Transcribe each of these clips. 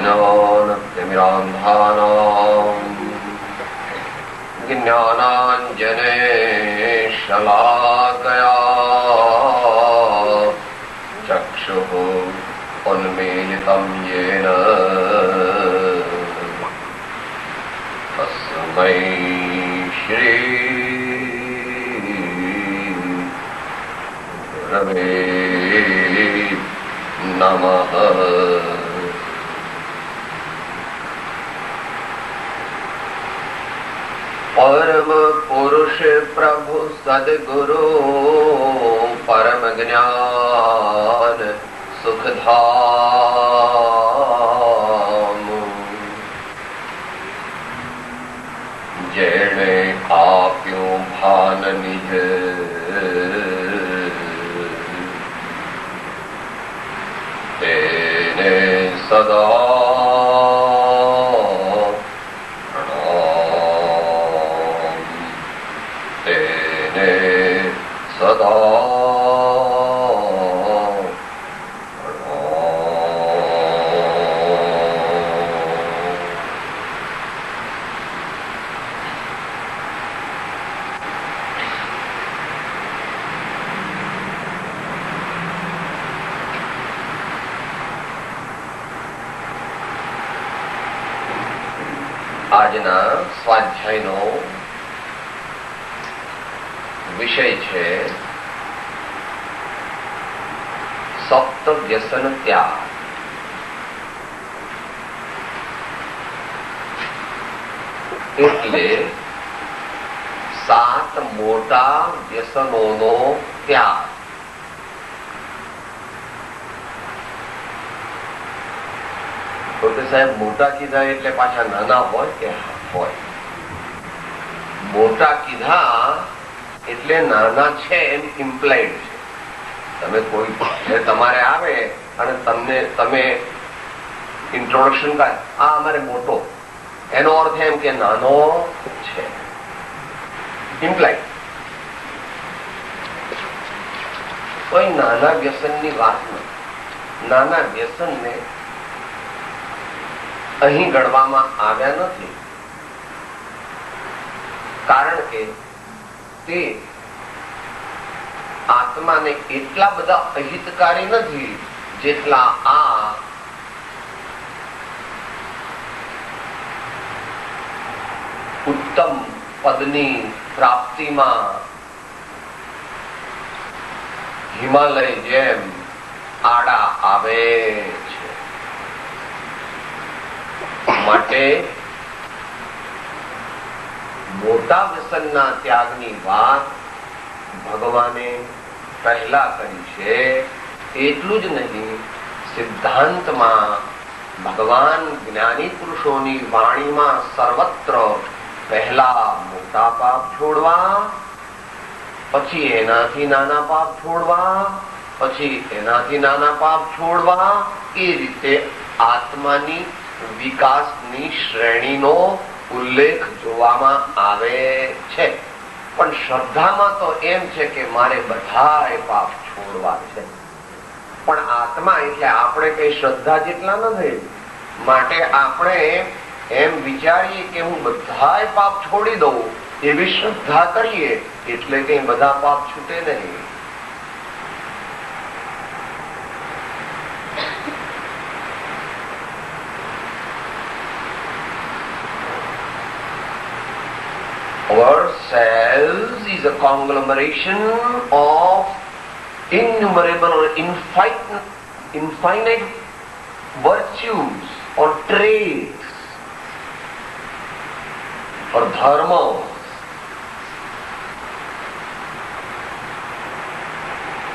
अज्ञानतिमिरान्धानाम् ज्ञानाञ्जनेशलाकया चक्षुः उन्मीलितं येन तस्मै श्री गुरवे नमः। परम पुरुष प्रभु सद्गुरु परम ज्ञान सुखधाम, जेणे आप्यो भान निज तेने सदा આજના સ્વાધ્યાયનો વિષય છે સપ્ત વ્યસન ત્યાગ. એટલે 7 મોટા વ્યસનોનો ત્યાગ. તો સાહેબ મોટા કીધા એટલે પાછા નાના હોય કે હોય? મોટા કીધા એટલે નાના છે એમ ઇમ્પ્લાઇડ છે. તમે કોઈ તમારે આવે અને તમે ઇન્ટ્રોડક્શન કરે, આ અમારે મોટો, એનો અર્થ એમ કે નાનો છે, ઇમ્પ્લાઇડ. કોઈ નાના વ્યસનની વાત નથી. નાના વ્યસનને અહીં ગણવામાં આવ્યા નથી, કારણ કે તે આત્માને એટલા બધા અહિતકારી નથી જેટલા આ ઉત્તમ પદની પ્રાપ્તિમાં હિમાલય જેમ આડા આવે છે. માટે મોટા વ્યસનના ત્યાગની વાત ભગવાને પહેલા કરી છે. એટલું જ નહીં, સિદ્ધાંતમાં ભગવાન જ્ઞાની પુરુષોની વાણીમાં સર્વત્ર પહેલા મોટા પાપ છોડવા, પછી એનાથી નાના પાપ છોડવા, પછી એનાથી નાના પાપ છોડવા, એ રીતે આત્માની વિકાસની શ્રેણીનો ઉલ્લેખ જોવામાં આવે છે. પણ શ્રદ્ધામાં તો એમ છે કે મારે બધાય પાપ છોડવા છે. પણ આત્મા એટલે આપણે કઈ શ્રદ્ધા જેટલા નથી. માટે આપણે એમ વિચારીએ કે હું બધાય પાપ છોડી દઉં એવી શ્રદ્ધા કરીએ એટલે કઈ બધા પાપ છૂટે નહીં. Ourselves is a conglomeration of innumerable or infinite virtues or traits or dharmas.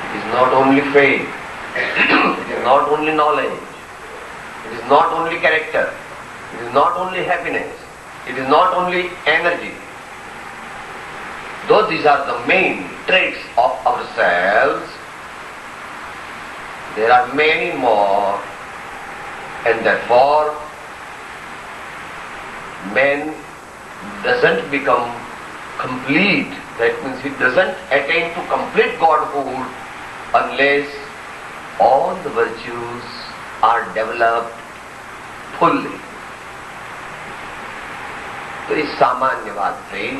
It is not only faith, it is not only knowledge, it is not only character, it is not only happiness, it is not only energy. Though these are the main traits of ourselves, there are many more, and therefore man doesn't become complete. That means he doesn't attain to complete Godhood unless all the virtues are developed fully. તો એ સામાન્ય વાત થઈ.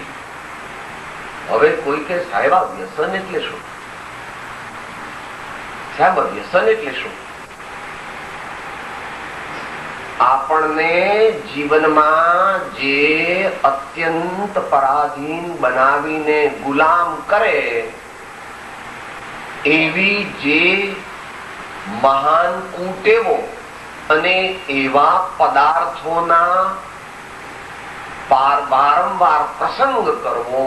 હવે કોઈ કે સાહેબ આ વ્યસન એટલે શું? સાહેબ વ્યસન એટલે શું? આપણને જીવનમાં જે અત્યંત પરાધીન બનાવીને ગુલામ કરે એવી જે મહાન કુટેવો અને એવા પદાર્થોના વારંવાર પ્રસંગ કરવો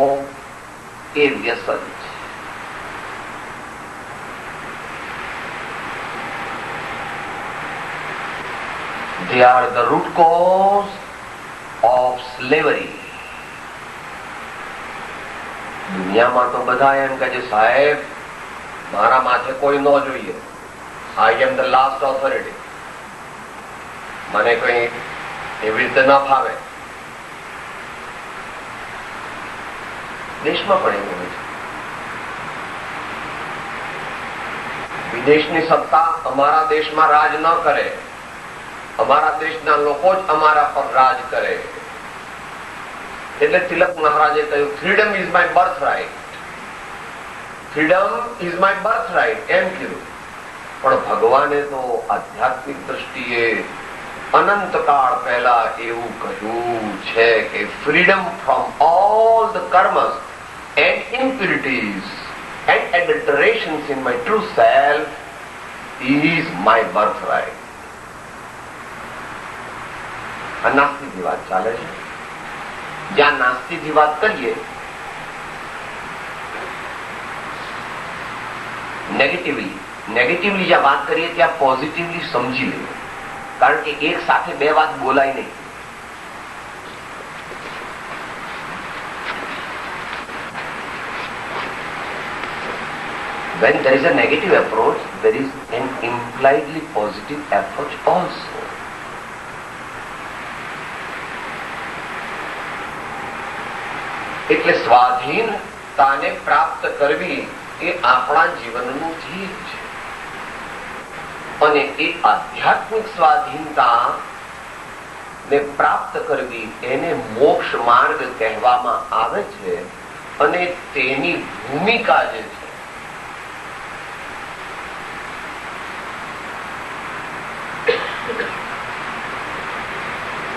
એ વ્યસન છે. They are the root cause of slavery. દુનિયામાં તો બધા એમ કહે છે સાહેબ મારા માથે કોઈ ન જોઈએ, આઈ એમ ધ લાસ્ટ ઓથોરિટી, મને કઈ એવી રીતે ન ફાવે. દેશમાં પણ એવું હોય છે. વિદેશની સત્તા અમારા દેશમાં રાજ ન કરે, અમારા દેશના લોકો જ અમારા પર રાજ કરે. એટલે તિલક મહારાજે કહ્યું freedom is my birthright, freedom is my birthright એમ કીધું. પણ ભગવાને તો આધ્યાત્મિક દ્રષ્ટિએ અનંતકાળ પહેલા એવું કહ્યું છે કે freedom from all the karmas and impurities and adulterations in my true self is my birthright. આ નાસ્તિકની વાત ચાલે છે. જ્યાં નાસ્તિકની વાત કરીએ નેગેટિવલી જ્યાં વાત કરીએ ત્યાં પોઝિટિવલી સમજી લેવું, કારણ કે એક સાથે બે વાત બોલાય નહીં. When there is a negative approach, there is an impliedly positive approach also. એટલે સ્વાધીનતાને પ્રાપ્ત કરવી એ આપણા જીવનનું ધ્યેય છે. અને એ આધ્યાત્મિક સ્વાધીનતા ને પ્રાપ્ત કરવી એને મોક્ષ માર્ગ કહેવામાં આવે છે. અને તેની ભૂમિકા જે છે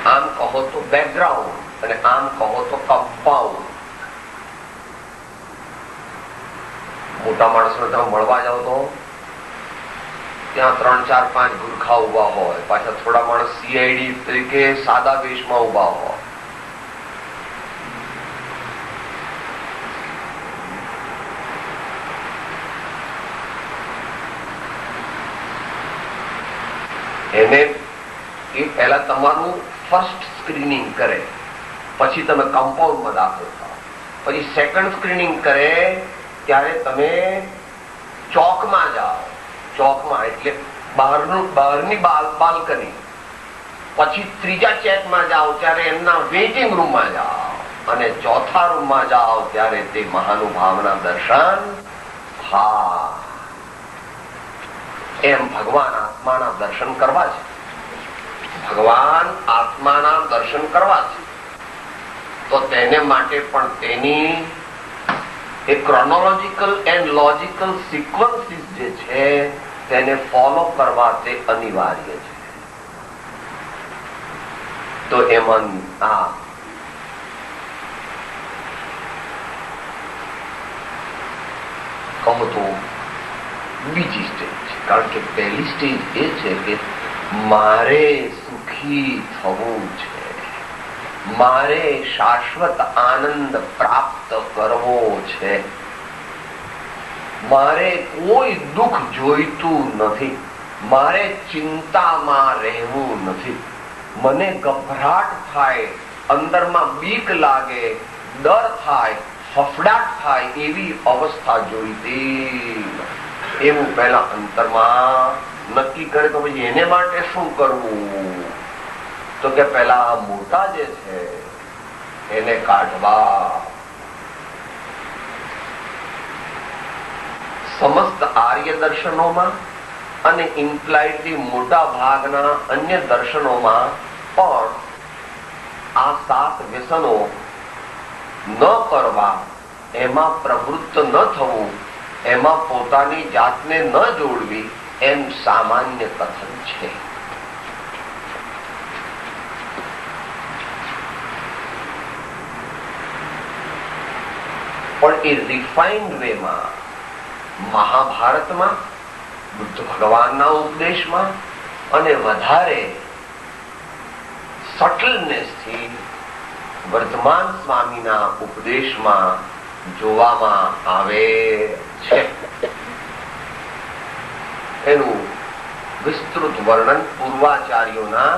આમ કહો તો બેકગ્રાઉન્ડ અને આમ કહો તો કમ્પાઉન્ડ. મોટા માણસોને તમે મળવા જાઓ તો ત્યાં 3, 4, 5 ગુરખા ઉભા હોય, પાછા થોડા માણસ સીઆઈડી તરીકે સાદા વેશમાં ઉભા હોય. એને એ પહેલા તમારું ફર્સ્ટ સ્ક્રીનિંગ કરે, પછી તમે કમ્પાઉન્ડમાં દાખલ થાઓ, પછી સેકન્ડ સ્ક્રીનિંગ કરે ત્યારે તમે ચોકમાં જાઓ. ચોકમાં એટલે બહારની બાલ્કની. પછી ત્રીજા ચેકમાં જાઓ ત્યારે એમના વેઇટિંગ રૂમમાં જાઓ, અને ચોથા રૂમમાં જાઓ ત્યારે તે મહાનુભાવના દર્શન થાય. એમ ભગવાન આત્માના દર્શન કરવા છે. ભગવાન આત્માના દર્શન કરવા છે તો તેને માટે પણ તેની એ ક્રોનોલોજીકલ એન્ડ લોજિકલ સિક્વન્સીસ જે છે તેને ફોલો કરવા તે અનિવાર્ય છે. તો એમાં આ કહો તો બીજી સ્ટેજ છે. કારણ કે પહેલી સ્ટેજ એ છે કે મારે સુખી થવું છે, મારે શાશ્વત આનંદ પ્રાપ્ત કરવો છે, મારે કોઈ દુઃખ જોઈતું નથી, મારે ચિંતામાં રહેવું નથી, મને ગભરાટ થાય, અંદરમાં બીક લાગે, ડર થાય, ફફડાટ થાય એવી અવસ્થા જોઈતી. એવું પહેલા અંતરમાં નક્કી કરે તો પછી એને માટે શું કરવું? તો કે પેલા મોટા જે છે એને કાઢવા. સમસ્ત આર્ય દર્શનોમાં અને ઇમ્પ્લાઇડલી મોટા ભાગના અન્ય દર્શનોમાં પણ આ 7 વ્યસનો ન કરવા, એમાં પ્રવૃત્ત ન થવું, એમાં પોતાની જાતને ન જોડવી, એમ સામાન્ય કથન છે. પણ એ રિફાઇન્ડ વેમાં મહાભારતમાં, બુદ્ધ ભગવાનના ઉપદેશમાં અને વધારે સટલનેસથી વર્ધમાન સ્વામીના ઉપદેશમાં જોવામાં આવે છે. એનું વિસ્તૃત વર્ણન પૂર્વાચાર્યોના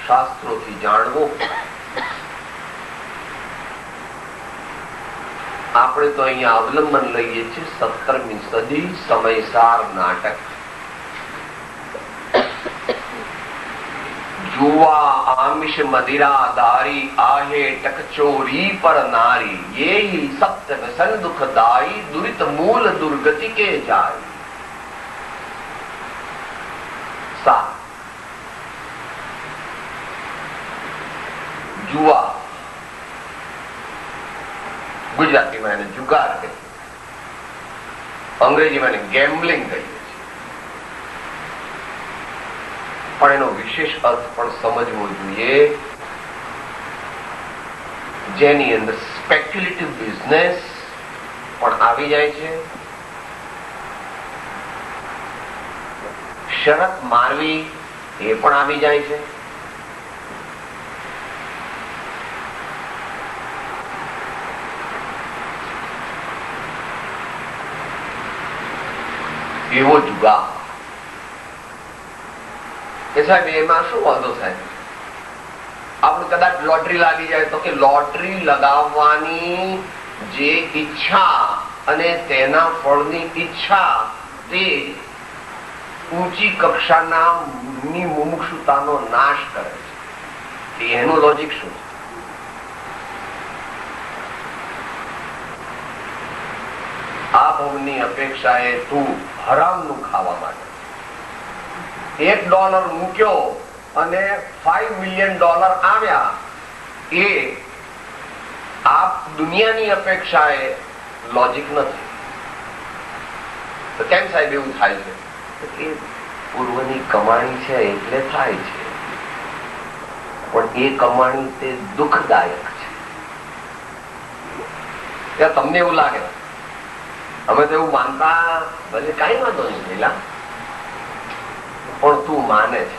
શાસ્ત્રોથી જાણવું. આપણે તો અહીંયા અવલંબન લઈએ છીએ 17મી સદી સમયસાર નાટક. जुआ आमिष मदिरा दारी आहे टकचोरी पर नारी ये ही सत्य व्यसन दुखदाई दुरित मूल दुर्गति के जाय. जुआ ગુજરાતીમાં એને જુગાર કહીએ, અંગ્રેજીમાં એને ગેમ્બલિંગ કહીએ છીએ. પણ એનો વિશેષ અર્થ પણ સમજવો જોઈએ, જેની અંદર સ્પેક્યુલેટિવ બિઝનેસ પણ આવી જાય છે, શરત મારવી એ પણ આવી જાય છે, એવો જુગાર. કે સાહેબ એમાં શું વાંધો થાય? આપણે કદાચ લોટરી લાગી જાય તો કે લોટરી લગાવવાની જે ઈચ્છા અને તેના ફળની ઈચ્છા તે ઊંચી કક્ષાના મુમુક્ષુતાનો નાશ કરે છે. એનું લોજિક શું? આ ભોગની અપેક્ષાએ તું હરામનું ખાવા માટે $1 મૂક્યો અને $5 મિલિયન આવ્યા. એ આ દુનિયાની અપેક્ષાએ લોજિક નથી. તો કેમ સાહેબ એવું થાય છે? એ પૂર્વની કમાણી છે એટલે થાય છે, પણ એ કમાણી તે દુઃખદાયક છે. ત્યાં તમને એવું લાગે અમે તો એવું માનતા, ભલે કઈ વાંધો નહીં પેલા, પણ તું માને છે.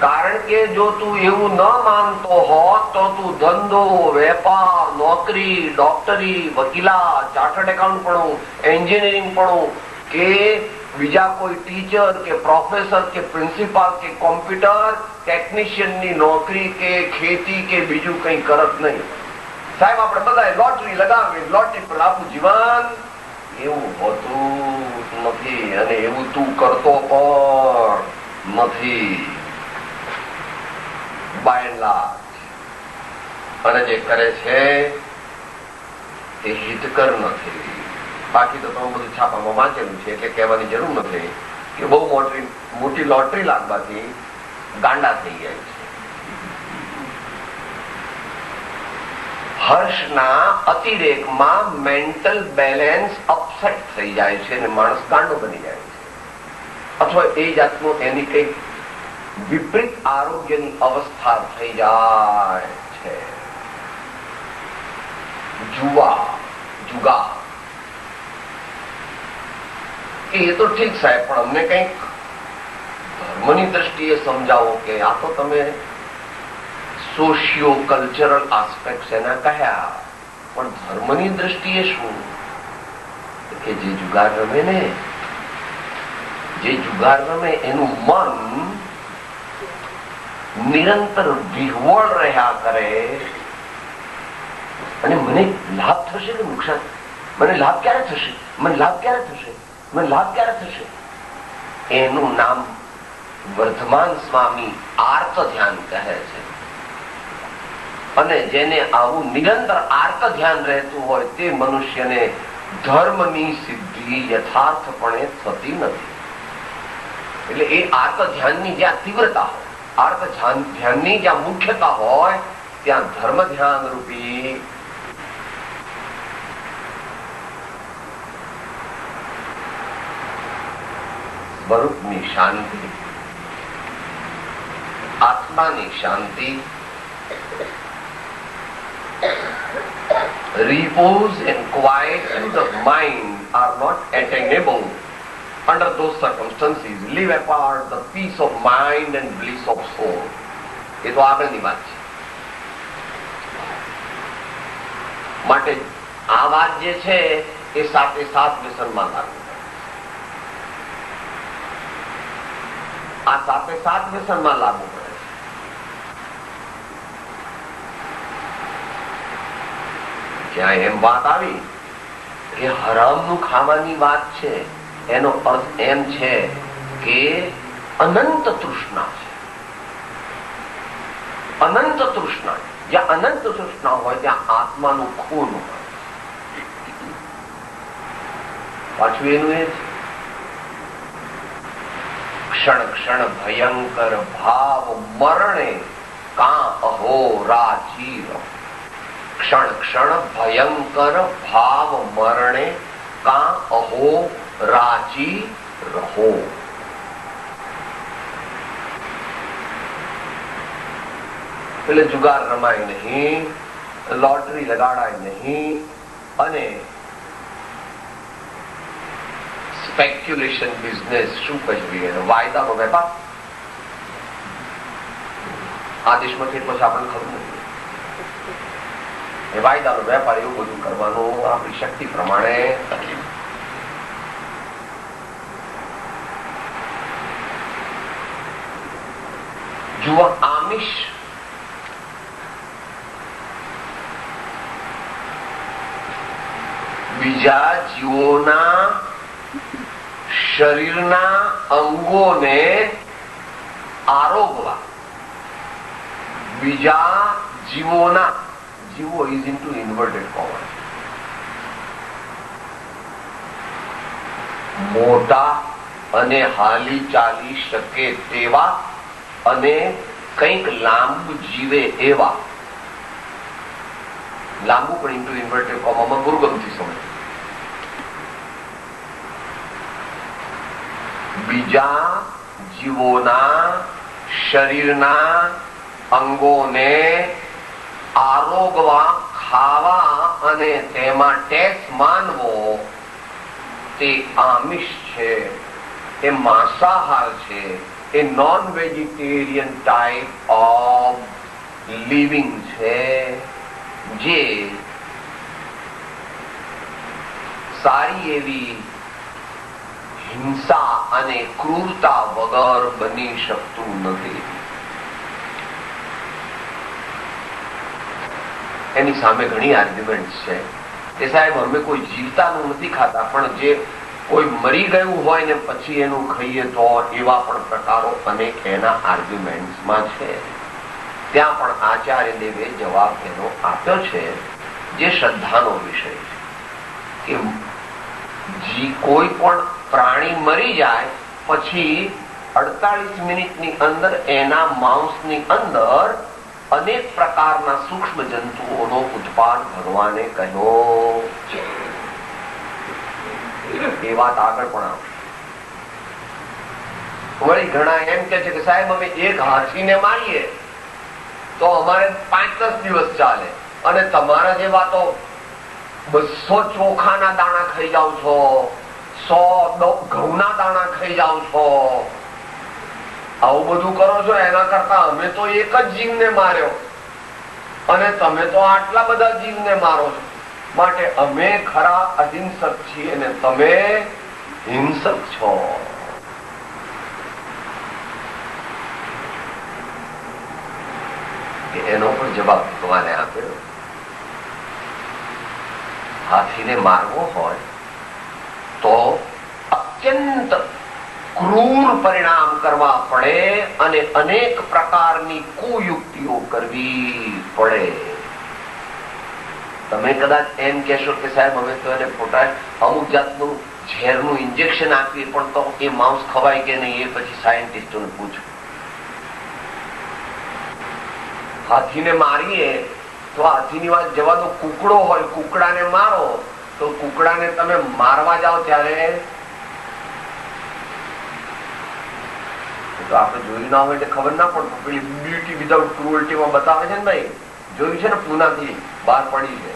કારણ કે જો તું એવું ન માનતો હોત તો તું ધંધો, વેપાર, નોકરી, ડોક્ટરી, વકીલાત, ચાર્ટર્ડ એકાઉન્ટ ભણું, એન્જિનિયરિંગ ભણું, કે બીજા કોઈ ટીચર કે પ્રોફેસર કે પ્રિન્સિપાલ કે કોમ્પ્યુટર ટેકનિશિયનની નોકરી કે ખેતી કે બીજું કઈ કરત નહીં. સાહેબ આપણે બધા લોટરી લગાવી, લોટરી પર આપણું જીવન. એવું હોતું નથી અને એવું તું કરતો પણ નથી બાય એન્ડ લાર્જ. અને જે કરે છે એ હિતકર નથી. બાકી તો તમે બધું છાપામાં વાંચેલું છે એટલે કહેવાની જરૂર નથી કે બહુ મોટી લોટરી લાગવાથી ગાંડા થઈ જાય છે. હર્ષના અતિરેકમાં મેન્ટલ બેલેન્સ અપસેટ થઈ જાય છે અને માણસ ગાંડો બની જાય છે, અથવા એ જાતનું એની કઈક વિપરીત આરોગ્યની અવસ્થા થઈ જાય છે. જુગાર એ તો ઠીક સાહેબ, પણ અમને કઈક ધર્મની દ્રષ્ટિએ સમજાવો કે આ તો તમે સોશિયો કલ્ચરલ આસ્પેક્ટ એના કહ્યા, પણ ધર્મની દ્રષ્ટિએ શું? કે જે જુગાર રમે ને, જે જુગાર રમે એનું મન નિરંતર વિહવળ રહ્યા કરે અને મને લાભ થશે કે નુકસાન? મને લાભ ક્યારે થશે? મને લાભ ક્યારે થશે? મને લાભ ક્યારે થશે? એનું નામ વર્ધમાન સ્વામી આર્ત ધ્યાન કહે છે. અને જેને આવું નિરંતર આર્ત ધ્યાન રહેતું હોય તે મનુષ્યને ધર્મની સિદ્ધિ યથાર્થપણે થતી નથી. એટલે એ આર્ત ધ્યાનની જ્યાં તીવ્રતા હોય, આર્ત ધ્યાનની જ્યાં મુખ્યતા હોય, ત્યાં ધર્મ ધ્યાન રૂપી સ્વરૂપની શાંતિ, આત્માની શાંતિ, repose and quietude of mind are not attainable under those circumstances. Leave apart the peace of mind and bliss of soul. એ તો આગળની વાત છે. માટે આ વાત જે છે એ સાથે સાત વ્યસનમાં લાગુ પડે. આ સાથે સાત વ્યસનમાં લાગુ પડે. જ્યાં એમ વાત આવી કે હરામનું ખાવાની વાત છે, એનો અર્થ એમ છે કે અનંત તૃષ્ણા છે. અનંત તૃષ્ણા, જ્યાં અનંત તૃષ્ણા હોય ત્યાં આત્માનું ખૂન હોય. પાછું એનું એ છે ક્ષણ ક્ષણ ભયંકર ભાવ મરણે કા અહોરાચીર. ક્ષણ ક્ષણ ભયંકર ભાવ મરણે કા અહો રાચી રહો. એટલે જુગાર રમાય નહીં, લોટરી લગાડાય નહીં, અને સ્પેક્યુલેશન બિઝનેસ શું કહેવી એને, વાયદાનો વેપાર. આ દેશમાં કેટલો છે આપણને ખબર નથી. એ વાયદાનો વેપાર એવું બધું કરવાનું આપણી શક્તિ પ્રમાણે જુઓ. આમિષ બીજા જીવોના શરીરના અંગોને આરોગવા, બીજા જીવોના, જીવો ઇઝ ઇન્ટુ ઇન્વર્ટેડ કોમા, મોટા અને હાલી ચાલી શકે તેવા અને કંઈક લાંબુ જીવે એવા, લાંબુ પણ ઇન્ટુ ઇન્વર્ટેડ કોમામાં ગુરુગમથી સમજ. બીજા જીવોના શરીરના અંગોને આરોગવા, ખાવા અને તેમાં ટેક્સ માનવો તે આમિષ છે, એ માંસાહાર છે, એ non vegetarian type of living છે, જે સારી એવી હિંસા અને ક્રૂરતા વગર બની શકતું નથી. એની સામે ઘણી આર્ગ્યુમેન્ટ છે કે સાહેબ અમે કોઈ જીવતાનું નથી ખાતા, પણ જે કોઈ મરી ગયું હોય ને પછી એનું ખાઈએ તો, એવા પણ પ્રકારો અનેક એના આર્ગ્યુમેન્ટ્સમાં છે. ત્યાં પણ આચાર્ય દેવે જવાબ એનો આપ્યો છે, જે શ્રદ્ધાનો વિષય છે કે કોઈ પણ પ્રાણી મરી જાય પછી 48 મિનિટની અંદર એના માંસની અંદર અનેક પ્રકારના સૂક્ષ્મ જંતુઓનો ઉત્પાદ ભગવાને કહ્યો છે. એ વાત આગળ પણ આવશે. વળી ઘણા એમ કે છે કે સાહેબ અમે એક હાથીને મારીએ તો અમારે 5-10 દિવસ ચાલે, અને તમારા જેવા તો 200 ચોખાના દાણા ખાઈ જાવ છો, 100 ઘઉંના દાણા ખાઈ જાવ છો, આવું બધું કરો છો. એના કરતા અમે તો એક જ જીવને માર્યો અને તમે તો આટલા બધા જીવને મારો છો. માટે અમે ખરા અહિંસક છીએ અને તમે હિંસક છો. એનો પણ જવાબ ભગવાને આપ્યો. હાથીને મારવો હોય તો અત્યંત ક્રૂર પરિણામ કરવા પડે અને અનેક પ્રકારની કુયુક્તિઓ કરવી પડે. તમે કદાચ એમ કહેશો કે સાહેબ અમે તો એને અમુક જાતનું ઝેરનું ઇન્જેક્શન આપીએ પણ તો એ માઉસ ખવાય કે નહીં, એ પછી સાયન્ટિસ્ટોને પૂછવું. હાથીને મારીએ તો હાથીની વાત જવા દો, કુકડો હોય, કુકડાને મારો તો કુકડાને તમે મારવા જાઓ ત્યારે તો આપણે જોયું ના હોય એટલે ખબર ના પડતું. પેલી બ્યુટી વિધાઉટ ક્રુઅલ્ટીમાં બતાવે છે ને ભાઈ, જોયું છે ને, પૂનાથી બહાર પડી છે.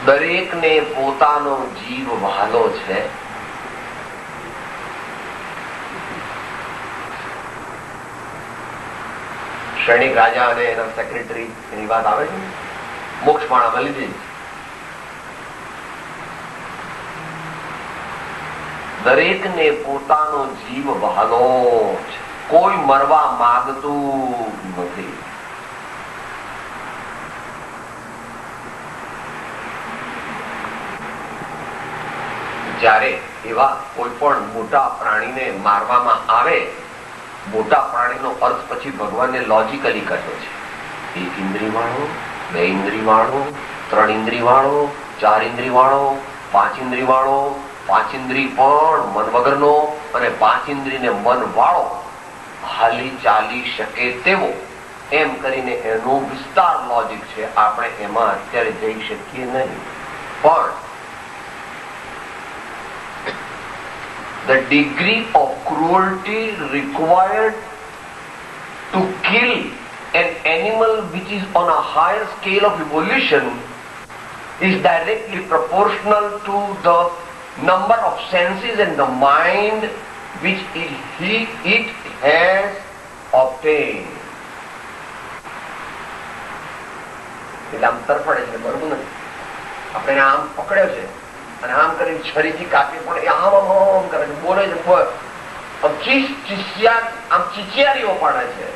દરેકને પોતાનો જીવ વહાલો છે. સૈનિક રાજા અને એના સેક્રેટરી એની વાત આવે છે, મોક્ષમાળામાં લીધી. દરેકને પોતાનો જીવ વહાલો છે, કોઈ મરવા માંગતું નથી. જ્યારે એવા કોઈ પણ મોટા પ્રાણીને મારવામાં આવે, મોટા પ્રાણીનો અર્થ પછી ભગવાને લોજિકલી કર્યો છે. 1 ઇન્દ્રિય વાળો, 2 ઇન્દ્રિય વાળો, 3 ઇન્દ્રિય વાળો, 4 ઇન્દ્રિય વાળો, 5 ઇન્દ્રિય વાળો, 5 ઇન્દ્રિય પણ મન વગરનો અને 5 ઇન્દ્રિયને મન વાળો, હાલી ચાલી શકે તેવો, એમ કરીને એનો વિસ્તાર લોજિક છે. આપણે એમાં અત્યારે જઈ શકીએ નહીં. પણ the degree of cruelty required to kill an animal which is on a higher scale of evolution is directly proportional to the number of senses and the mind which it has obtained. એટલે આમ તરફડે છે, બરોબર નથી? આપણે આમ પકડ્યો છે અને આમ કરીને છરીથી કાપી પણ એ આમ આમ કરે છે, બોલે છે, આમ ચીચિયારીઓ પાડે છે.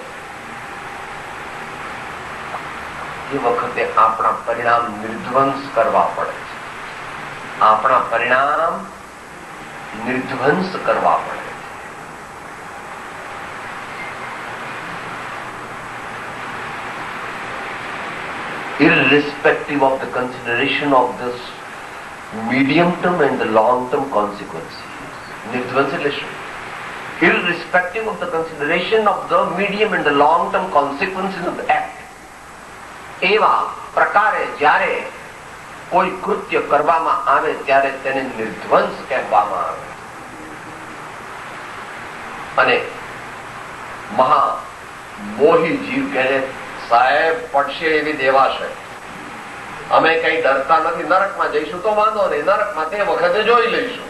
એ વખતે આપણા પરિણામ નિર્ધ્વંસ કરવા પડે છે. આપણા પરિણામ નિર્ધ્વંસ કરવા પડે છે. Irrespective of the consideration of this medium term and the long term consequences. નિર્ધ્વંસ એટલે શું? Irrespective of the consideration of the medium and the long term consequences of the act. એવા પ્રકારે જ્યારે કોઈ કૃત્ય કરવામાં આવે ત્યારે તેને નિર્ધ્વંસ કહેવામાં આવે. અને મહા મોહી જીવ કહે, સાહેબ પડશે એવી દેવાશે, અમે કઈ ડરતા નથી, નરકમાં જઈશું તો વાંધો નહીં, નરકમાં તે વખતે જોઈ લઈશું.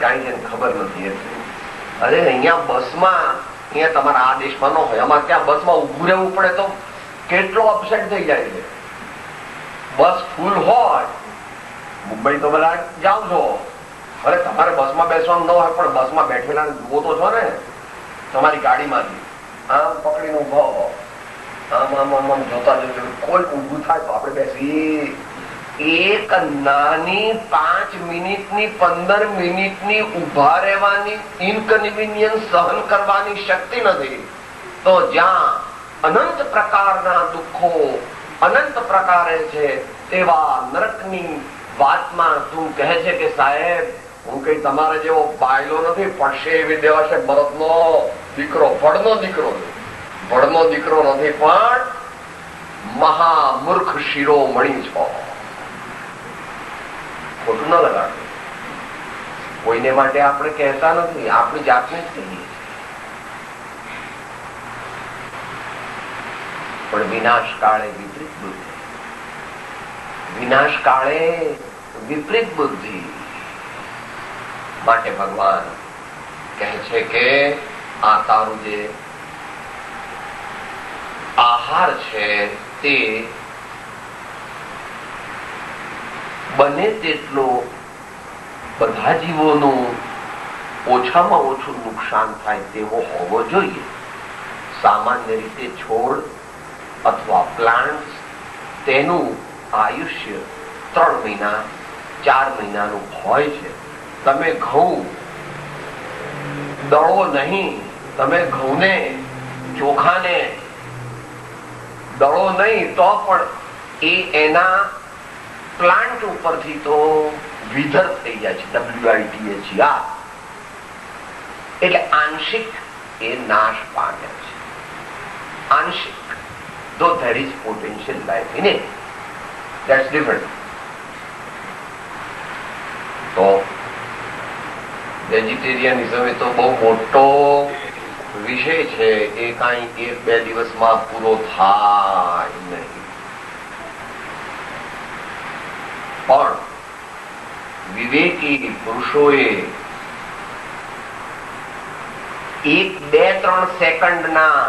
કઈ એને ખબર નથી. એટલે અરે અહીંયા બસમાં, અહીંયા તમારા આ દેશમાં ન હોય, અમારે ત્યાં બસમાં ઉભું રહેવું પડે તો કેટલો અપસેટ થઈ જાય છે. બસ ફૂલ હોય, મુંબઈ તો બધા જાઓ છો, અરે તમારે બસમાં બેસવાનું ન હોય પણ બસમાં બેઠેલા જુઓ તો છો ને, તમારી ગાડીમાંથી આમ પકડીને ઉભો આમ આમ આમ આમ જોતા જોતા કોઈ ઊભું થાય તો આપણે બેસી. એક નાની 5 મિનિટની 15 મિનિટની ઉભા રહેવાની ઇનકન્વીનિયન્સ સહન કરવાની શક્તિ નથી તો જ્યાં અનંત પ્રકારના દુઃખો અનંત પ્રકારે છે તેવા નરકની વાતમાં તું કહે છે કે સાહેબ હું કઈ તમારે જેવો બાયલો નથી, પડશે એવી દેવાશે ભરતનો દીકરો, ભડનો દીકરો, ભડનો દીકરો નથી પણ મહામૂર્ખ શિરોમણી છો. ખોટું ન લગાડો. કોઈને માટે આપણે કહેતા નથી, આપણી જાતને જ કહીએ. પણ વિનાશ કાળે વિપરીત બુદ્ધિ, વિનાશ કાળે વિપરીત બુદ્ધિ માટે ભગવાન કહે છે કે આ તારું જે આહાર છે તે બને તેટલો બધા જીવોનું ઓછામાં ઓછું નુકસાન થાય તેવો હોવો જોઈએ. સામાન્ય રીતે છોડ અથવા પ્લાન્ટ તેનું આયુષ્ય 3 મહિના 4 મહિનાનું હોય છે. તમે ઘઉં દળો નહીં, તમે ઘઉંને ચોખાને દળો નહીં તો પણ એ એના પ્લાન્ટ ઉપરથી તો વિધર થઈ જાય છે, WITHER. એટલે આંશિક એ નાશ પામે છે. આંશિક, though there is potential life in it, that's different. તો વેજીટેરિયનિઝમ એ તો બહુ મોટો વિષય છે, એ કાંઈ 1-2 દિવસમાં પૂરો થાય નહીં. પણ વિવેકી પુરુષોએ 1-2-3 સેકન્ડના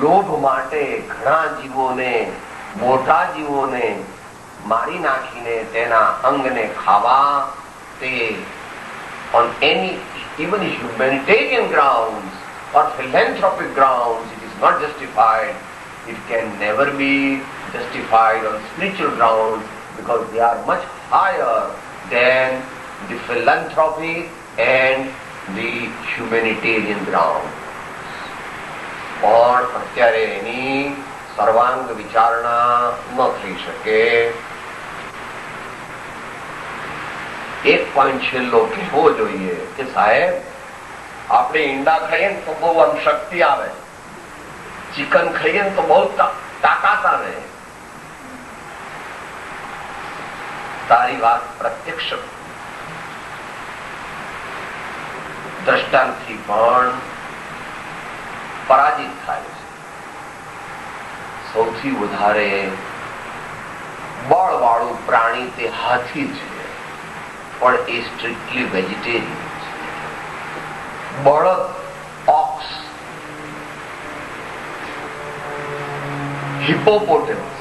લોભ માટે ઘણા જીવોને, મોટા જીવોને મારી નાખીને તેના અંગને ખાવા, તે on any even humanitarian grounds or philanthropic grounds it is not justified. It can never be justified on spiritual grounds because they are much higher than the philanthropy and the humanitarian grounds. પણ અત્યારે એની સર્વાંગ વિચારણા ન થઈ શકે. એક point છેલ્લો કહેવો જોઈએ કે સાહેબ, આપણે ઈંડા ખાઈએ ને તો બહુ આમ શક્તિ આવે, ચિકન ખાઈએ ને તો બહુ તાકાત આવે. તારી વાત પ્રત્યક્ષ દ્રષ્ટાંતથી પણ પરાજિત થાય છે. સૌથી વધારે બળવાળું પ્રાણી તે હાથી છે, પણ એ સ્ટ્રિક્ટલી વેજીટેરિયન છે. બળદ, ઓક્સ, હિપોપોટેમસ,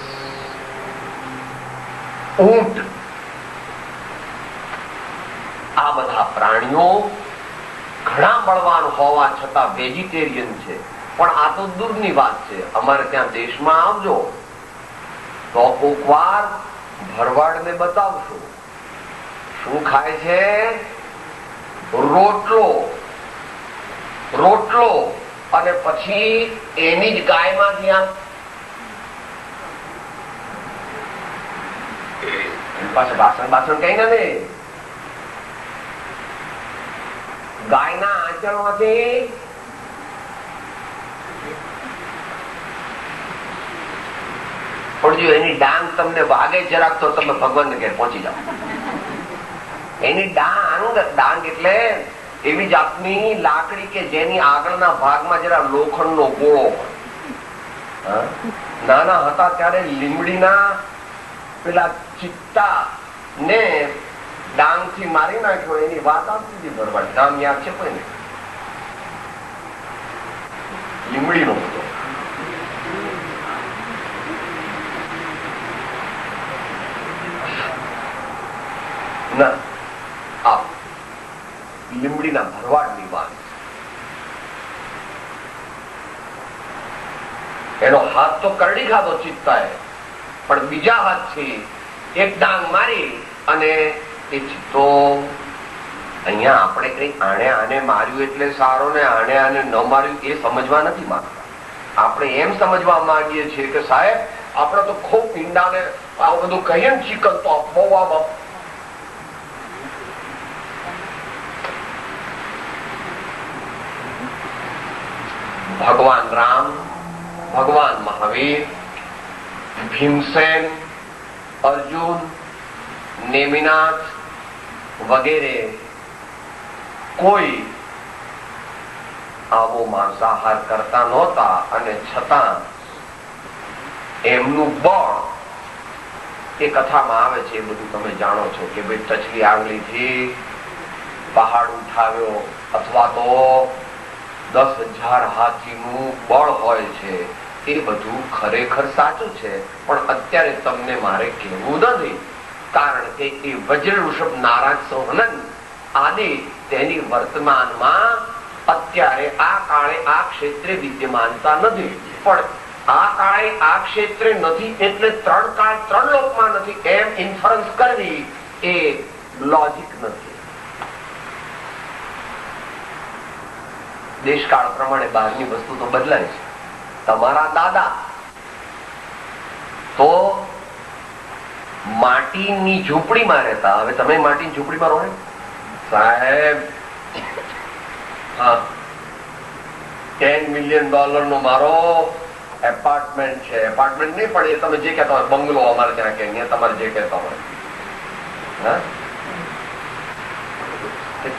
ઊંટ, આ બધા પ્રાણીઓ ઘણા બળવાન હોવા છતાં વેજીટેરિયન છે. પણ આ તો દૂરની વાત છે. અમારે ત્યાં દેશમાં આવજો તો કોક વાર ભરવાડને બતાવશો શું ખાય છે. રોટલો અને પછી એની જ ગાયમાંથી આમ પાસે બાસણ કઈ નથી, ગાયના આંચળમાંથી પણ જો એની ડાંગ તમને વાગે જરાક તો તમે ભગવાનને ઘેર પહોંચી જાઓ. એની ડાંગ એટલે એવી જાતની લાકડી કે જેની આગળના ભાગમાં જરા લોખંડનો ગોળો હોય. નાના હતા ત્યારે લીમડીના પેલા ચિત્તા ને ડાંગ થી મારી નાખ્યો, એની વાત આપતી હતી ભરવાડ. નામ યાદ છે કોઈને? લીમડી નો હતો. ના, આ લીમડીના ભરવાડની વાત. એનો હાથ તો કરડી ખાધો ચિત્તાએ, પણ બીજા હાથથી એક ડાંગ મારી અને એ ચિત્તો. અહીંયા આપણે કઈ આને માર્યું એટલે સારો ને આને ન માર્યું એ સમજવા નથી માંગતા. આપણે એમ સમજવા માંગીએ છીએ કે સાહેબ આપણે તો ખૂબ ઈંડાને આવું બધું કહીએ ને, ચિકન તો બહુ ભગવાન રામ, ભગવાન મહાવીર, ભીમસેન, અર્જુન, નેમિનાથ વગેરે કોઈ આવો માંસાહાર કરતા નહોતા, અને છતાં એમનું બળ એ કથામાં આવે છે. એ બધું તમે જાણો છો કે ભાઈ ટચલી આંગળીથી પહાડ ઉઠાવ્યો, અથવા તો 10,000 હાથીનું બળ હોય છે. એ બધું ખરેખર સાચું છે, પણ અત્યારે તમને મારે કહેવું નથી, કારણ કે એ વજ્ર ઋષભ નારાજ સોહનન આદિ તેની વર્તમાનમાં અત્યારે આ કાળે આ ક્ષેત્રે વિદ્યમાનતા નથી. પણ આ કાળે આ ક્ષેત્રે નથી એટલે 3 કાળ 3 લોકમાં નથી એમ ઇન્ફરન્સ કરવી એ લોજિક નથી. દેશકાળ પ્રમાણે બહારની વસ્તુ તો બદલાય છે. તમારા દાદા તો માટીની ઝૂંપડીમાં રહેતા, હવે તમે માટીની ઝૂંપડીમાં રહો સાહેબ. હા, $10 million નો મારો એપાર્ટમેન્ટ છે. એપાર્ટમેન્ટ નહીં પણ એ તમે જે કહેતા હોય બંગલો અમારે ત્યાં કે અહીંયા તમારે જે કહેતા હોય. હા,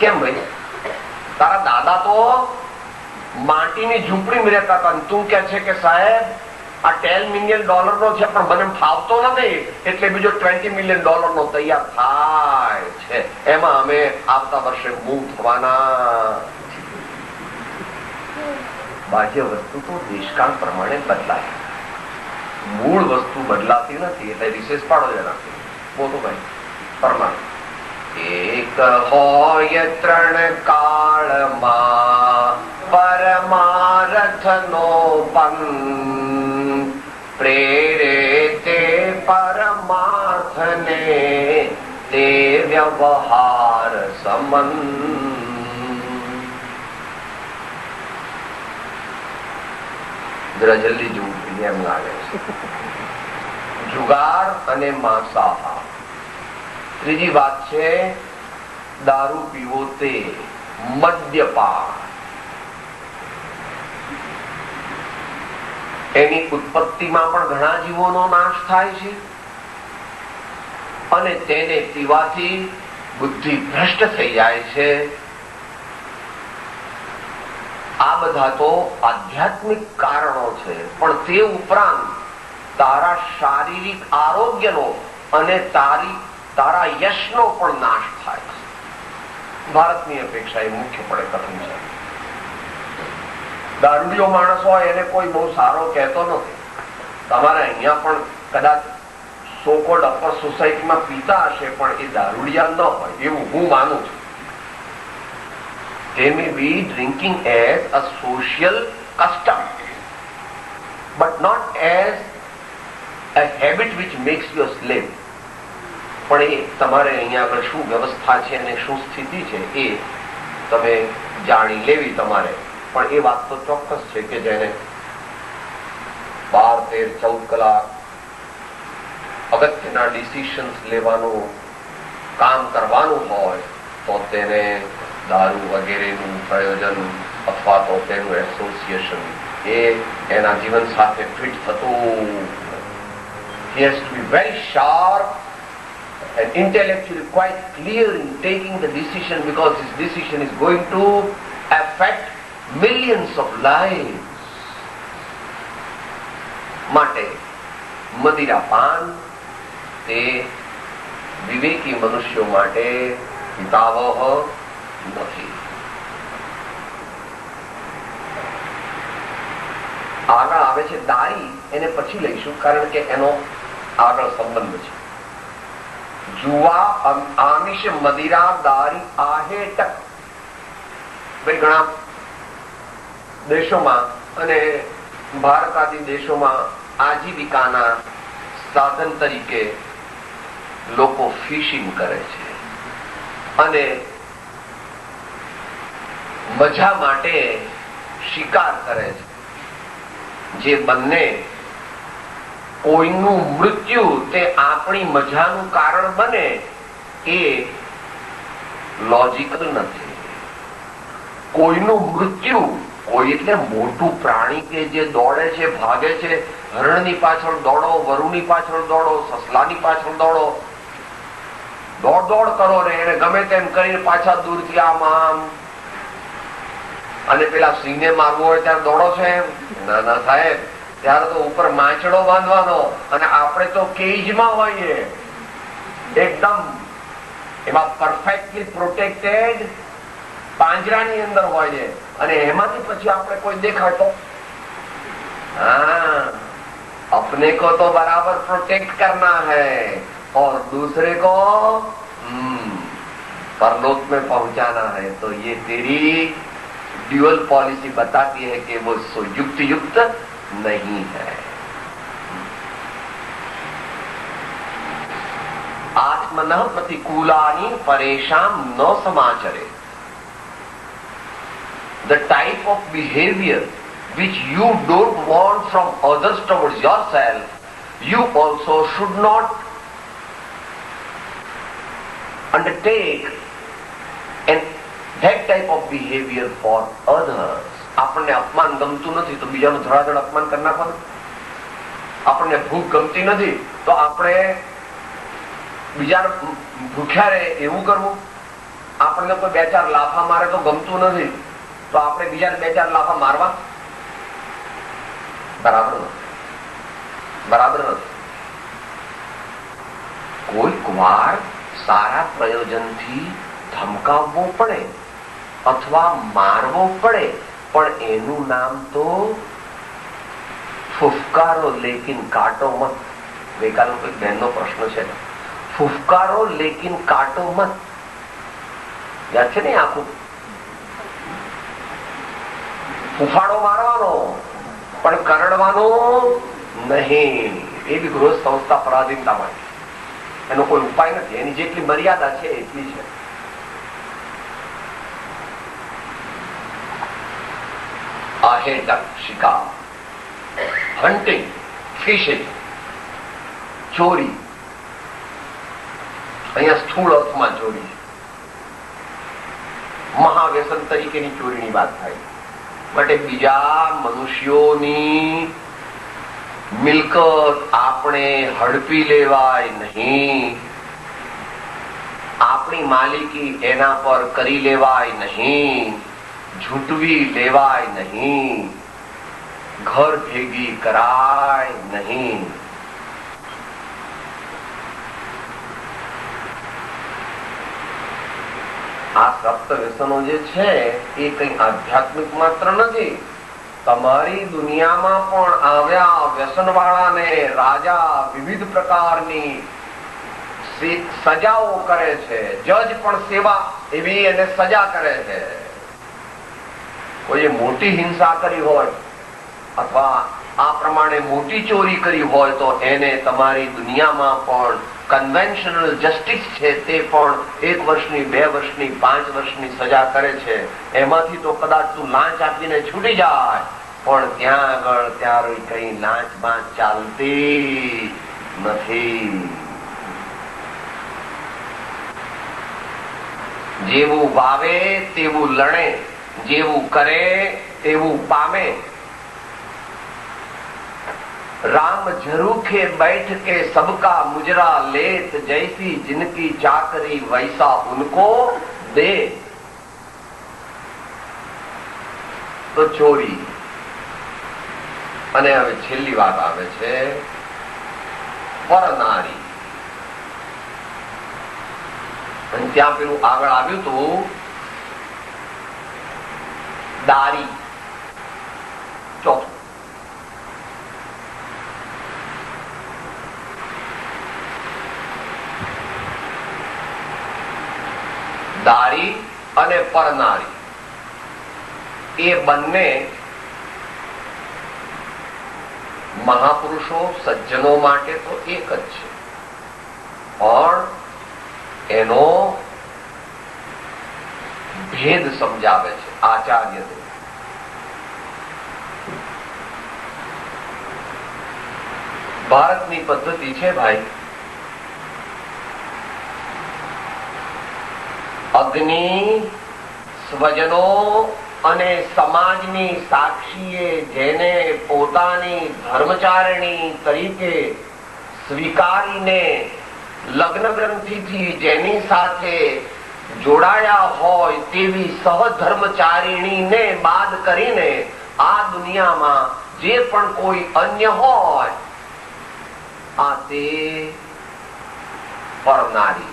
કેમ ભાઈ? તારા દાદા તો માટીની ઝૂંપડીમાં રહેતા હતા. તું કે છે કે સાહેબ આ $10 million નો છે પણ મને ફાવતો નથી એટલે બીજો $20 million નો તૈયાર થાય છે. એમાં અમે આવતા વર્ષે મૂવ થવાના. બાહ્ય વસ્તુ તો દેશકાળ પ્રમાણે બદલાય, મૂળ વસ્તુ બદલાતી નથી. એટલે વિશેષ પાડો જરા બોલો ભાઈ. પરમાણુ એક હોય 3 કાળમાં પરમારથનો પંથ, પ્રેરે તે પરમાર્થને તે વ્યવહાર સંબંધ. જરા જલ્દી જોવું એમ લાગે છે. જુગાર અને માંસાહાર. ત્રીજી વાત છે દારૂ પીવો તે મદ્યપાન. એની ઉત્પત્તિમાં પણ ઘણા જીવોનો નાશ થાય છે અને તેને પીવાથી બુદ્ધિ ભ્રષ્ટ થઈ જાય છે. આ બધા તો આધ્યાત્મિક કારણો છે, પણ તે ઉપરાંત તારા શારીરિક આરોગ્યનો અને તારા યશનો પણ નાશ થાય છે. ભારતની અપેક્ષા એ મુખ્યપણે કથન છે. દારૂડિયો માણસ હોય એને કોઈ બહુ સારો કહેતો નથી. તમારે અહીંયા પણ કદાચ સો-કોલ્ડ અપર સોસાયટીમાં પીતા હશે પણ એ દારૂડિયા ન હોય એવું હું માનું છું. They may be drinking as a social custom, but not as a habit which makes you a slave. પણ એ તમારે અહીંયા આગળ શું વ્યવસ્થા છે અને શું સ્થિતિ છે એ તમે જાણી લેવી તમારે. પણ એ વાત તો ચોક્કસ છે કે જેને 12, 13, 14 કલાક અગત્યના ડિસિશન્સ લેવાનું કામ કરવાનું હોય તો તેને દારૂ વગેરેનું પ્રયોજન અથવા તો તેનું એસોસિએશન એ એના જીવન સાથે ફિટ થતું. He has to be very sharp and intellectually quite clear in taking the decision, because his decision is going to affect millions of lives. માટે મદિરાપાન તે વિવેકી મનુષ્યો માટે હિતાવહ નથી. આગળ આવે છે દારી. એને પછી લઈશું કારણ કે એનો આગળ સંબંધ છે. જુવા, આમિષ, મદિરા, દારી, આહેટક. ઘણા દેશોમાં અને ભારત આદિ દેશોમાં આજીવિકાના સાધન તરીકે લોકો ફિશિંગ કરે છે અને મજા માટે શિકાર કરે છે. જે બંને કોઈનું મૃત્યુ તે આપણી મજાનું કારણ બને એ લોજિકલ નથી. કોઈનું મૃત્યુ, કોઈ એટલે મોટું પ્રાણી કે જે દોડે છે, ભાગે છે, હરણની પાછળ દોડો, વરુની પાછળ દોડો, સસલાની પાછળ દોડો, દોડ કરો ને એને ગમે તેમ કરીને પાછા દૂરથી આમ અને પેલા સિંહને મારવું હોય ત્યારે દોડો છે? ના ના સાહેબ, ત્યારે તો ઉપર માંચડો બાંધવાનો અને આપણે તો કેજમાં હોઈએ, એકદમ એમાં પરફેક્ટલી પ્રોટેક્ટેડ પાંજરાની અંદર હોઈએ અને એમાંથી પછી આપણે કોઈ દેખાય તો हाँ, अपने को तो बराबर प्रोटेक्ट करना है और दूसरे को परलोक में पहुंचाना है. तो ये तेरी ड्यूअल पॉलिसी बताती है कि वो युक्त युक्त नहीं है. आत्मनः प्रतिकूलानि परेशान न समाचरे. the type of behavior which you don't want from others towards yourself, you also should not undertake and that type of behavior for others. આપણને અપમાન ગમતું નથી તો બીજાનું ધડાધડ અપમાન કરી નાખવાનું. આપણને ભૂખ ગમતી નથી તો આપણે બીજાને ભૂખ્યા રહે એવું કરવું. આપણને કોઈ બે ચાર લાફા મારે તો ગમતું નથી તો આપણે બીજાને બે ચાર લાફા મારવા. બરાબર નથી. બરાબર નથી. કોઈક વાર સારા પ્રયોજનથી ધમકાવવો પડે અથવા મારવો પડે, પણ એનું નામ તો ફુફકારો લેકિન કાટો મત. ગઈકાલનો કોઈ બહેનનો પ્રશ્ન છે, ફુફકારો લેકિન કાટો મત. યાદ છે ને? આખું ફૂફાડો મારવાનો પણ કરડવાનો નહીં. એ બી ગૃહ સંસ્થા પરાધીનતા માટે એનો કોઈ ઉપાય નથી. એની જેટલી મર્યાદા છે એટલી છે. અહેતક શિકાર, હન્ટિંગ, ફિશિંગ, ચોરી. અહીંયા સ્થૂળ અર્થમાં ચોરી, મહાવ્યસન તરીકેની ચોરીની વાત થાય. માટે બીજા મનુષ્યોની મિલકત આપણે હડપી લેવાય નહીં. આપણી માલિકી એના પર કરી લેવાય નહીં. ઝૂંટવી લેવાય નહીં. ઘર ભેગી કરાય નહીં. આ સપ્ત વ્યસનો જે છે એ કઈ આધ્યાત્મિક માત્ર નથી. તમારી દુનિયામાં પણ આવ્યા વ્યસન વાળાને રાજા વિવિધ પ્રકારની સજાઓ કરે છે. જજ પણ સેવા એવી એને સજા કરે છે. કોઈએ મોટી હિંસા કરી હોય અથવા આ પ્રમાણે મોટી ચોરી કરી હોય તો એને તમારી દુનિયામાં પણ કન્વેન્શનલ જસ્ટિસ છે તે પણ 1 વર્ષની, 2 વર્ષની, 5 વર્ષની સજા કરે છે. એમાંથી તો કદાચ તું લાંચ આપીને છૂટી જાય, પણ ત્યાં આગળ ત્યારે કઈ લાંચ બાંચ ચાલતી નથી. જેવું વાવે તેવું લણે, જેવું કરે તેવું પામે. राम झरूखे बैठ के सबका मुजरा लेत, जैसी जिनकी चाकरी वैसा उनको दे. તો ચોરી. અને હવે છેલ્લી વાત આવે છે પરનારી. અને ત્યાં પેલું આગળ આવ્યું હતું દારી. ચોથું દારી અને પરનારી એ બંને મહાપુરુષો સજ્જનો માટે તો એક જ છે, પણ એનો ભેદ સમજાવે છે આચાર્ય. ભારતની પદ્ધતિ છે ભાઈ, અગ્નિ સ્વજનો અને સમાજની સાક્ષીએ જેને પોતાની ધર્મચારિણી તરીકે સ્વીકારીને લગ્ન ગ્રંથિથી જેની સાથે જોડાયા હોય તેવી સહધર્મચારિણીને બાદ કરીને આ દુનિયામાં જે પણ કોઈ અન્ય હોય આ તે પરનારી.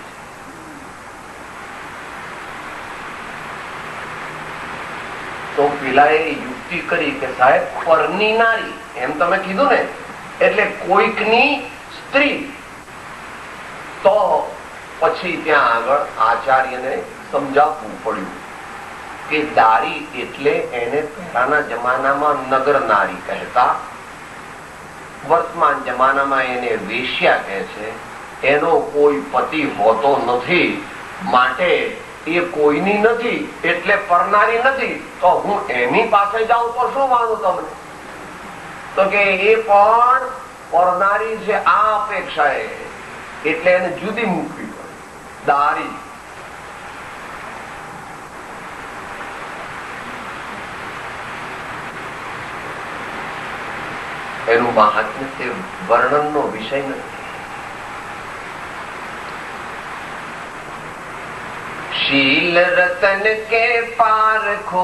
તો પેલાએ યુક્તિ કરી કે સાહેબ પરની નારી એમ તમે કીધું ને, એટલે કોઈકની સ્ત્રી. તો પછી ત્યાં આગળ આચાર્યને સમજાવવું પડ્યું કે દારી એટલે એને પહેલાના જમાનામાં નગર નારી કહેતા, વર્તમાન જમાનામાં એને વેશ્યા કહે છે. એનો કોઈ પતિ હોતો નથી, માટે એ કોઈની નથી એટલે પરનારી નથી, તો હું એની પાસે જાઉં તો શું માનું તમને? તો કે એ પણ પરનારી છે આ અપેક્ષાએ, એટલે એને જુદી મૂકવી પડે. દારી એનું મહાત્મ્ય તે વર્ણનનો વિષય નથી. शील रतन के पारखो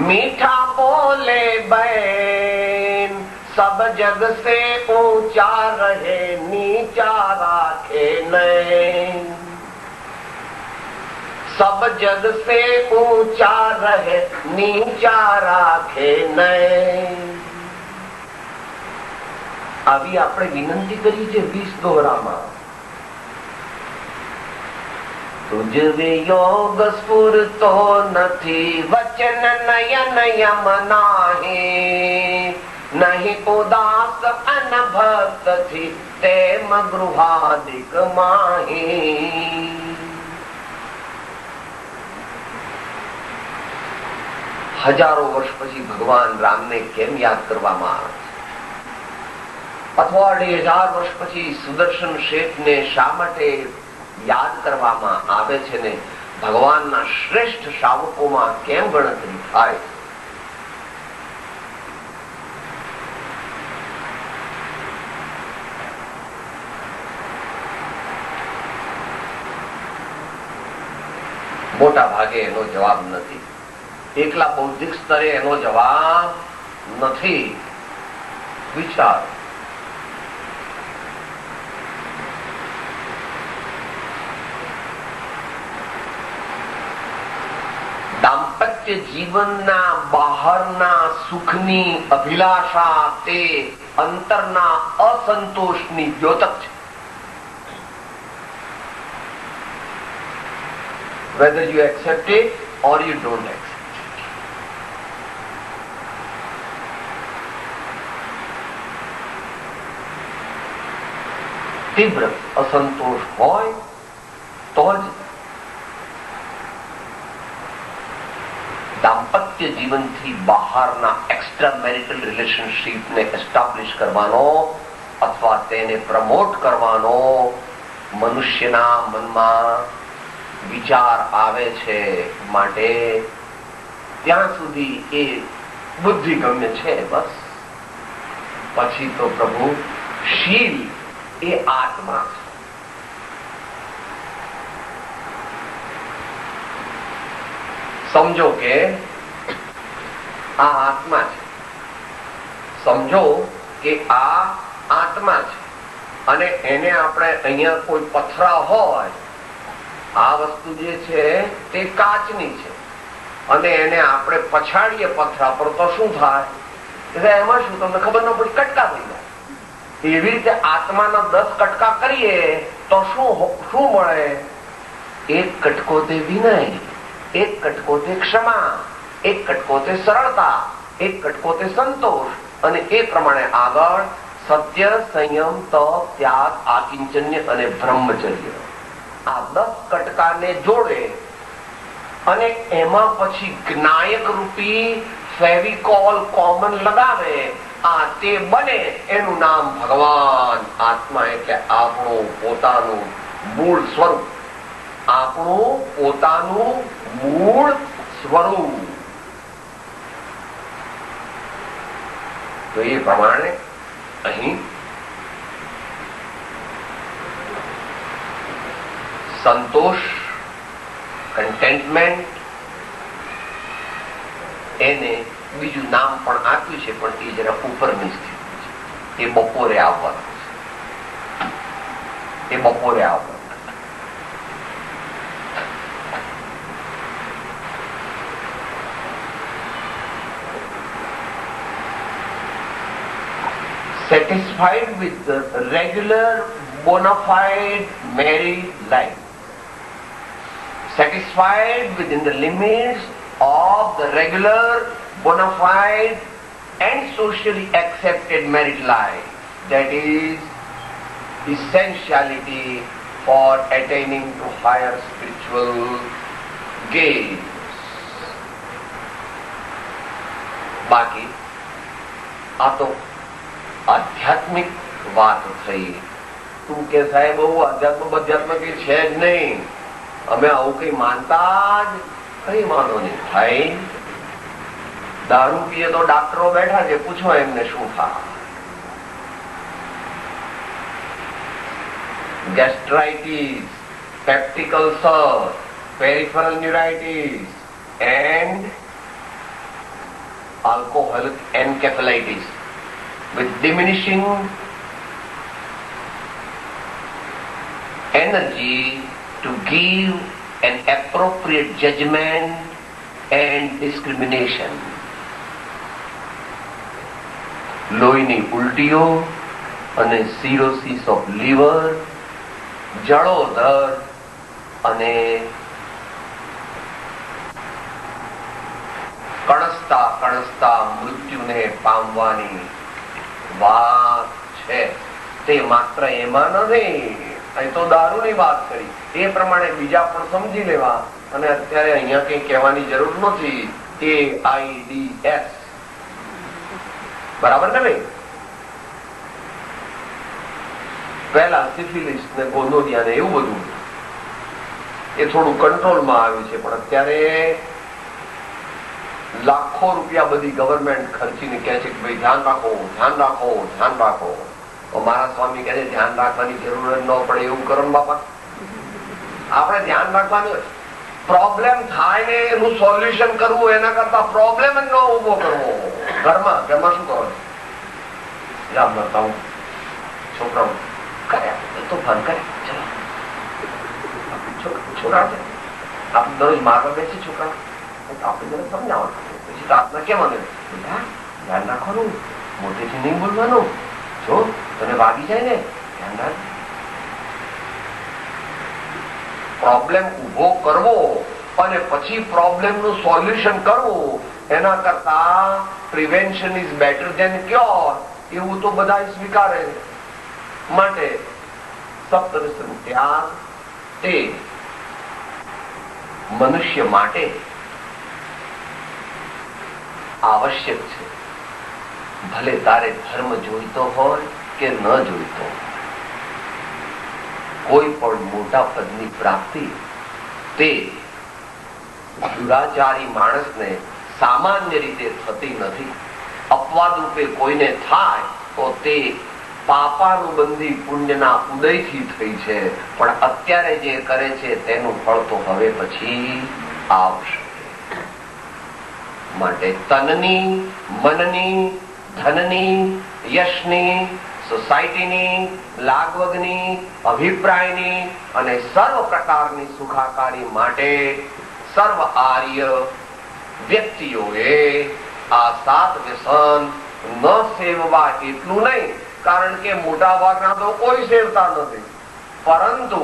मीठा बोले बैन, सब जग से ऊंचा रहे नीचा राखे नैन. सब जग से ऊंचा रहे નીચા રાખે નૈન. આવી આપણે વિનંતી કરી છે 20 દોહરામાં. તુજવે યોગ સ્ફુરતો નથી, વચન નયન યમ નાહી, નહીં ઉદાસ અનભક્ત થી તેમ ગૃહાદિક માહી. હજારો વર્ષ પછી ભગવાન રામને કેમ યાદ કરવામાં આવે છે? અથવા 2,000 વર્ષ પછી સુદર્શન શેઠને શા માટે યાદ કરવામાં આવે છે ને ભગવાનના શ્રેષ્ઠ શાવકોમાં કેમ ગણતરી થાય? મોટા ભાગે એનો જવાબ નથી. એકલા બૌદ્ધિક સ્તરે એનો જવાબ નથી. વિચાર. દાંપત્ય જીવનના બહારના સુખની અભિલાષા તે અંતરના અસંતોષની દ્યોતક છે. Whether you accept it or you don't accept it. તીવ્ર અસંતોષ હોય તો જ દાંપત્ય જીવનથી બહારના એક્સ્ટ્રા મેરિટલ રિલેશનશીપને એસ્ટાબ્લિશ કરવાનો અથવા તેને પ્રમોટ કરવાનો મનુષ્યના મનમાં વિચાર આવે છે. માટે ત્યાં સુધી એ બુદ્ધિગમ્ય છે. બસ પછી તો પ્રભુ શીલ એ આત્મા છે. સમજો કે આ આત્મા છે. સમજો કે આ આત્મા છે અને એને આપણે અહીંયા કોઈ પથરા હોય, આ વસ્તુ જે છે તે કાચની છે અને એને આપણે પછાડીએ પથરા પર તો શું થાય? એટલે એમાં શું તમને ખબર ન પડી, કટકા થઈ જાય. એવી રીતે આત્માના 10 કટકા કરીએ તો શું મળે? એક કટકો તે વિનય, એક કટકો તે ક્ષમા, એક કટકો તે સરળતા, એક કટકો તે સંતોષ, અને એ પ્રમાણે આગળ સત્ય, સંયમ, તપ, ત્યાગ, આકિંચન્ય અને બ્રહ્મચર્ય. આ 10 કટકાને જોડે અને એમાં પછી જ્ઞાયક રૂપી ફેવિકોલ કોમન લગાવે. આ તે બને એનું નામ ભગવાન. આત્મા એટલે આપણું પોતાનું મૂળ સ્વરૂપ. આપણું પોતાનું મૂળ સ્વરૂપ. તો એ પ્રમાણે અહીં સંતોષ, કન્ટેન્ટમેન્ટ, એને બીજું નામ પણ આપ્યું છે, પણ એ જરા ઉપરની સ્થિતિ છે. એ બપોરે આવવાનું છે. એ બપોરે આવવાનું. Satisfied with the regular bona fide married life, satisfied within the limits of the regular bona fide and socially accepted married life, that is essentiality for attaining to higher spiritual gains. બાકી આ તો આધ્યાત્મિક વાત થઈ. તું કે સાહેબ અધ્યાત્મ કઈ છે જ નહીં, અમે આવું કઈ માનતા જ કઈ માનો નહીં. ભાઈ દારૂ પીએ તો ડાક્ટરો બેઠા છે, પૂછો એમને શું થાય. gastritis, peptic ulcer, peripheral neuritis and alcoholic encephalitis with diminishing energy to give an appropriate judgment and discrimination. લોહીની ઉલટીઓ અને સિરોસિસ ઓફ લીવર, જળોદર અને કણસતા કણસતા મૃત્યુને પામવાની વાત છે. તે માત્ર એમાં નથી, અહીં તો દારૂની વાત કરી, એ પ્રમાણે બીજા પણ સમજી લેવા. અને અત્યારે અહીંયા કઈ કહેવાની જરૂર નથી. AIDS બરાબર ને ભાઈ? પહેલા સિફિલિસ ને ગોનોરિયા ને એવું બધું એ થોડું કંટ્રોલમાં આવ્યું છે, પણ અત્યારે લાખો રૂપિયા બધી ગવર્મેન્ટ ખર્ચીને કહે છે કે ભાઈ ધ્યાન રાખો, ધ્યાન રાખો, ધ્યાન રાખો. મારા સ્વામી કહે છે ધ્યાન રાખવાની જરૂર ન પડે એવું કરો ને બાપા. આપણે ધ્યાન રાખવાનું, પ્રોબ્લેમ થાય ને એનું સોલ્યુશન કરવું એના કરતા પ્રોબ્લેમ જ ન ઉભો કરવો. ઘરમાં શું કરો? રામ બતાવું છોકરાઓ કર્યા તોફાન કર્યા, છોકરા છે આપણે દરરોજ મારવા બેસી છોકરા, આપણે જરા સમજાવવાનું. પછી રાતના કેમ આવે બેટા ધ્યાન રાખવાનું, મોટેથી નહીં બોલવાનું, જો તને વાગી જાય ને ધ્યાન રાખ. પ્રોબ્લેમ ઉભો કરવો અને પછી પ્રોબ્લેમ નું સોલ્યુશન કરવું, એના કરતા prevention is better than cure એવું તો બધા સ્વીકારે. માટે સપ્તરસનો ત્યાગ તે મનુષ્ય માટે આવશ્યક છે. ભલે તારે ધર્મ જોઈતો હોય કે ન જોઈતો, કોઈ પણ મોટા પદની પ્રાપ્તિ તે દુરાચારી માણસને સામાન્ય રીતે થતી નથી. અપવાદ રૂપે કોઈને થાય તો તે પાપાનુબંધી પુણ્યના ઉદયથી થઈ છે, પણ અત્યારે જે કરે છે તેનું ફળ તો હવે પછી આવશે. માટે તનની, મનની, ધનની, યશની, સોસાયટીની, લાગવગની, અભિપ્રાયની અને સર્વ પ્રકારની સુખાકારી માટે સર્વ આર્ય વ્યક્તિઓએ આ 7 વ્યસન ન સેવવા. એટલું નહીં, કારણ કે મોટા ભાગના તો કોઈ સેવતા નથી, પરંતુ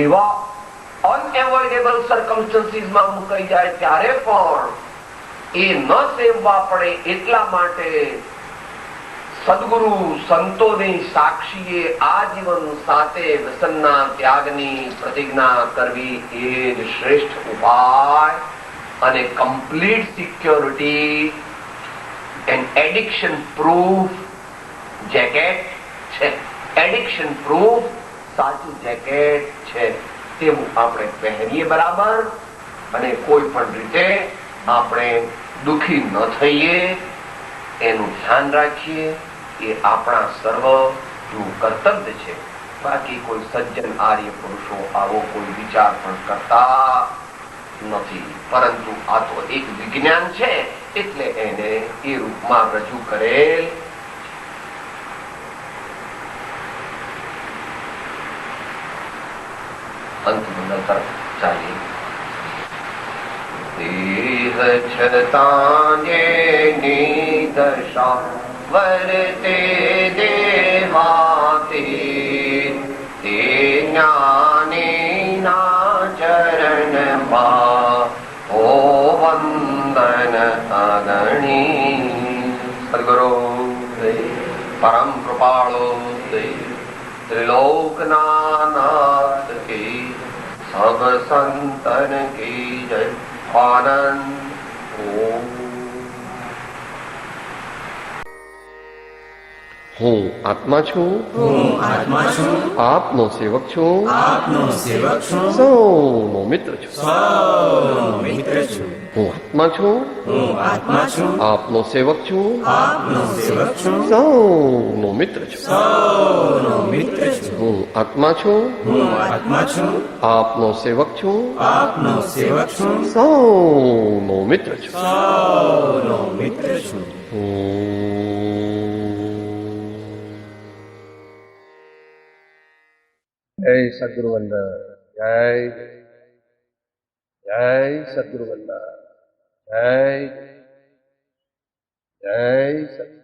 એવા અનએવોઇડેબલ સર્કમસ્ટન્સીસમાં મુકાઈ જાય ત્યારે પણ એ ન સેવવા પડે એટલા માટે સદગુરુ સંતોની સાક્ષીએ આજીવન 7 વ્યસનના ત્યાગની પ્રતિજ્ઞા કરવી એ જ શ્રેષ્ઠ ઉપાય અને complete security and addiction proof jacket છે. એડિક્શન પ્રૂફ સાચું જેકેટ છે. તેવું આપણે પહેરીએ બરાબર, અને કોઈ પણ રીતે આપણે દુખી ન થઈએ એનું ધ્યાન રાખીએ. એ આપણા સર્વનું કર્તવ્ય છે. બાકી કોઈ સજ્જન આર્ય પુરુષો આવો કોઈ વિચાર પણ કરતા નથી, પરંતુ આ તો એક વિજ્ઞાન છે એટલે એને એ રૂપમાં રજૂ કરેલ. અંતમંગલ તરફ ચાલીએ. દેહ છતાં જેની દશા વર્તે દેવાતી, તે જ્ઞાનીના ચરણમાં ઓ વંદન અગણી. સદગુરુ પરમ કૃપાળો त्रिलोकनाथ की सब संतन की जय। आनंद ओम। હું આત્મા છું, આપનો સેવક છું, સૌનો મિત્ર છું, હું આત્મા છું, આપનો સેવક છું, સૌનો મિત્ર છું, હું આત્મા છું, આપનો સેવક છું, સૌનો મિત્ર છું. જય સદગુરુ વલ્લભ, જય જય સદગુરુ વલ્લભ, જય જય સદગુરુ.